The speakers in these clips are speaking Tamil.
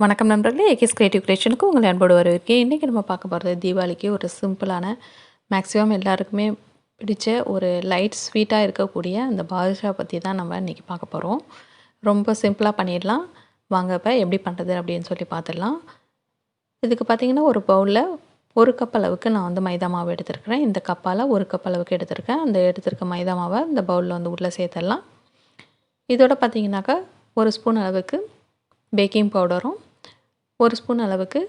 வணக்கம் நண்பர்களே, ஏகேஎஸ் கிரியேட்டிவ் கிரியேஷனுக்கு உங்களை அன்போடு வரவேற்கிறேன். இன்றைக்கி நம்ம பார்க்க போகிறது தீபாவளிக்கு ஒரு சிம்பிளான மேக்ஸிமம் எல்லாருக்குமே பிடிச்ச ஒரு லைட் ஸ்வீட்டாக இருக்கக்கூடிய அந்த பாதுஷா பற்றி தான் நம்ம இன்றைக்கி பார்க்க போகிறோம். ரொம்ப சிம்பிளாக பண்ணிடலாம். வாங்க இப்போ எப்படி பண்ணுறது அப்படின்னு சொல்லி பார்த்துடலாம். இதுக்கு பார்த்திங்கன்னா ஒரு பவுலில் ஒரு கப் அளவுக்கு நான் வந்து மைதா மாவு எடுத்துருக்கிறேன். இந்த கப்பால் ஒரு கப் அளவுக்கு எடுத்திருக்கேன். அந்த எடுத்திருக்க மைதா மாவை இந்த பவுலில் வந்து உள்ளே சேர்த்துடலாம். இதோட பார்த்திங்கனாக்கா ஒரு ஸ்பூன் அளவுக்கு பேக்கிங் பவுடரும் ஒரு ஸ்பூன் அளவுக்கு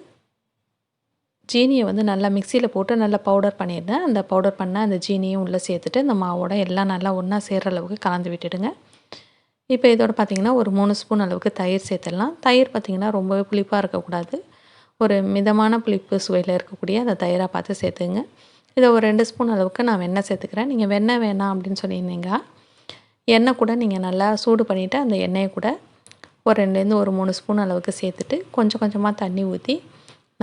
ஜீனியை வந்து நல்லா மிக்சியில் போட்டு நல்லா பவுடர் பண்ணியிருந்தேன். அந்த பவுடர் பண்ண அந்த ஜீனியும் உள்ளே சேர்த்துட்டு இந்த மாவோட எல்லாம் நல்லா ஒன்றா சேர்கிற அளவுக்கு கலந்து விட்டுடுங்க. இப்போ இதோட பார்த்திங்கன்னா ஒரு 3 ஸ்பூன் அளவுக்கு தயிர் சேர்த்துடலாம். தயிர் பார்த்திங்கன்னா ரொம்பவே புளிப்பாக இருக்கக்கூடாது. ஒரு மிதமான புளிப்பு சுவையில் இருக்கக்கூடிய அந்த தயிராக பார்த்து சேர்த்துங்க. இதை ஒரு 2 ஸ்பூன் அளவுக்கு நான் வெண்ணெய் சேர்த்துக்கிறேன். நீங்கள் வெண்ணெய் வேணாம் அப்படின்னு சொல்லியிருந்தீங்க, எண்ணெய் கூட நீங்கள் நல்லா சூடு பண்ணிவிட்டு அந்த எண்ணெயை கூட ஒரு 2லேருந்து ஒரு 3 ஸ்பூன் அளவுக்கு சேர்த்துட்டு கொஞ்சம் கொஞ்சமாக தண்ணி ஊற்றி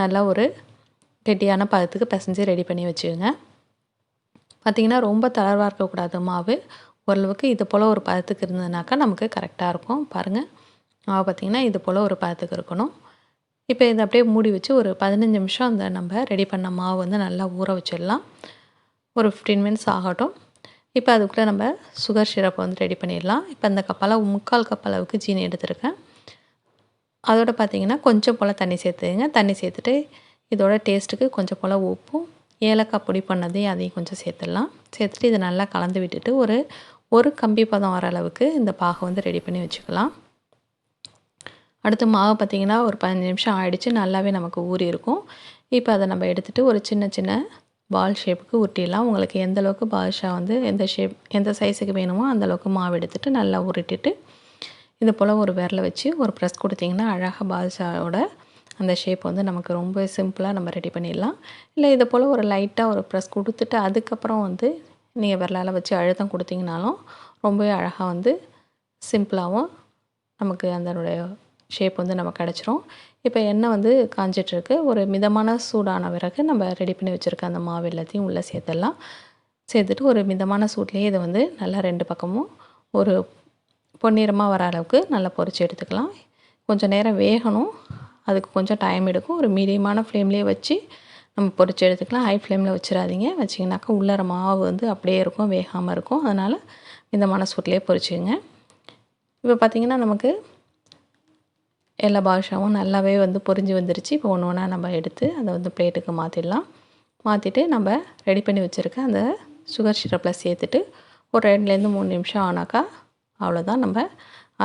நல்லா ஒரு கெட்டியான பதத்துக்கு பிசைஞ்சு ரெடி பண்ணி வச்சுக்கோங்க. பார்த்திங்கன்னா ரொம்ப தளர்வாக இருக்கக்கூடாது மாவு. ஓரளவுக்கு இது போல் ஒரு பதத்துக்கு இருந்ததுனாக்கா நமக்கு கரெக்டாக இருக்கும். பாருங்கள், மாவு பார்த்திங்கன்னா இது போல் ஒரு பதத்துக்கு இருக்கணும். இப்போ இதை அப்படியே மூடி வச்சு ஒரு 15 நிமிஷம் அந்த நம்ம ரெடி பண்ண மாவு வந்து நல்லா ஊற வச்சிடலாம். ஒரு 15 மினிட்ஸ் ஆகட்டும். இப்போ அதுக்குள்ளே நம்ம சுகர் சிரப்பை வந்து ரெடி பண்ணிடலாம். இப்போ அந்த கப்பால் 3/4 கப் அளவுக்கு ஜீனி எடுத்துருக்கேன். அதோட பார்த்திங்கன்னா கொஞ்சம் போல் தண்ணி சேர்த்துங்க. தண்ணி சேர்த்துட்டு இதோட டேஸ்ட்டுக்கு கொஞ்சம் போல் உப்பும் ஏலக்காய் பொடி பண்ணதையும் அதையும் கொஞ்சம் சேர்த்துடலாம். சேர்த்துட்டு இதை நல்லா கலந்து விட்டுட்டு ஒரு கம்பி பதம் வர அளவுக்கு இந்த பாகை வந்து ரெடி பண்ணி வச்சுக்கலாம். அடுத்து மாவு பார்த்திங்கன்னா ஒரு 15 நிமிஷம் ஆகிடுச்சு. நல்லாவே நமக்கு ஊறி இருக்கும். இப்போ அதை நம்ம எடுத்துகிட்டு ஒரு சின்ன சின்ன பால் ஷேப்புக்கு உருட்டிடலாம். உங்களுக்கு எந்த அளவுக்கு பாதுஷா வந்து எந்த சைஸுக்கு வேணுமோ அந்தளவுக்கு மாவு எடுத்துகிட்டு நல்லா உருட்டிட்டு இது போல் ஒரு விரலை வச்சு ஒரு ப்ரெஸ் கொடுத்திங்கன்னா அழகாக பாதுஷாவோட அந்த ஷேப் வந்து நமக்கு ரொம்ப சிம்பிளாக நம்ம ரெடி பண்ணிடலாம். இல்லை இது போல் ஒரு லைட்டாக ஒரு ப்ரெஸ் கொடுத்துட்டு அதுக்கப்புறம் வந்து நீங்கள் விரலால் வச்சு அழுத்தம் கொடுத்திங்கனாலும் ரொம்பவே அழகாக வந்து சிம்பிளாகவும் நமக்கு அதனுடைய ஷேப் வந்து நமக்கு கிடச்சிரும். இப்போ எண்ணெய் வந்து காஞ்சிட்ருக்கு. ஒரு மிதமான சூடான பிறகு நம்ம ரெடி பண்ணி வச்சுருக்க அந்த மாவு எல்லாத்தையும் உள்ளே சேர்த்துடலாம். சேர்த்துட்டு ஒரு மிதமான சூட்லேயே இதை வந்து நல்லா 2 பக்கமும் ஒரு பொன்னிறமாக வர அளவுக்கு நல்லா பொரித்து எடுத்துக்கலாம். கொஞ்சம் நேரம் வேகணும், அதுக்கு கொஞ்சம் டைம் எடுக்கும். ஒரு மீடியமான ஃப்ளேம்லேயே வச்சு நம்ம பொரித்து எடுத்துக்கலாம். ஹை ஃப்ளேமில் வச்சிடாதீங்க. வச்சிங்கனாக்கா உள்ளார மாவு வந்து அப்படியே இருக்கும், வேகாமல் இருக்கும். அதனால் மிதமான சூட்லேயே பொரிச்சுங்க. இப்போ பார்த்திங்கன்னா நமக்கு எல்லா பாதுஷாவும் நல்லாவே வந்து பொரிஞ்சு வந்துருச்சு. இப்போ ஒன்று ஒன்றா நம்ம எடுத்து அதை வந்து பிளேட்டுக்கு மாற்றிடலாம். மாற்றிட்டு நம்ம ரெடி பண்ணி வச்சுருக்க அந்த சுகர் சிரப்பில் சேர்த்துட்டு ஒரு 2லேருந்து 3 நிமிஷம் ஆனாக்கா அவ்வளோதான். நம்ம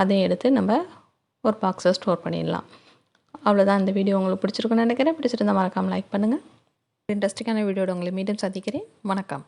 அதையும் எடுத்து நம்ம ஒரு பாக்ஸில் ஸ்டோர் பண்ணிடலாம். அவ்வளோதான். இந்த வீடியோ உங்களுக்கு பிடிச்சிருக்குன்னு நினைக்கிறேன். பிடிச்சிருந்தால் மறக்காமல் லைக் பண்ணுங்கள். இன்ட்ரெஸ்டிங்கான வீடியோட உங்களை மீண்டும் சந்திக்கிறேன். வணக்கம்.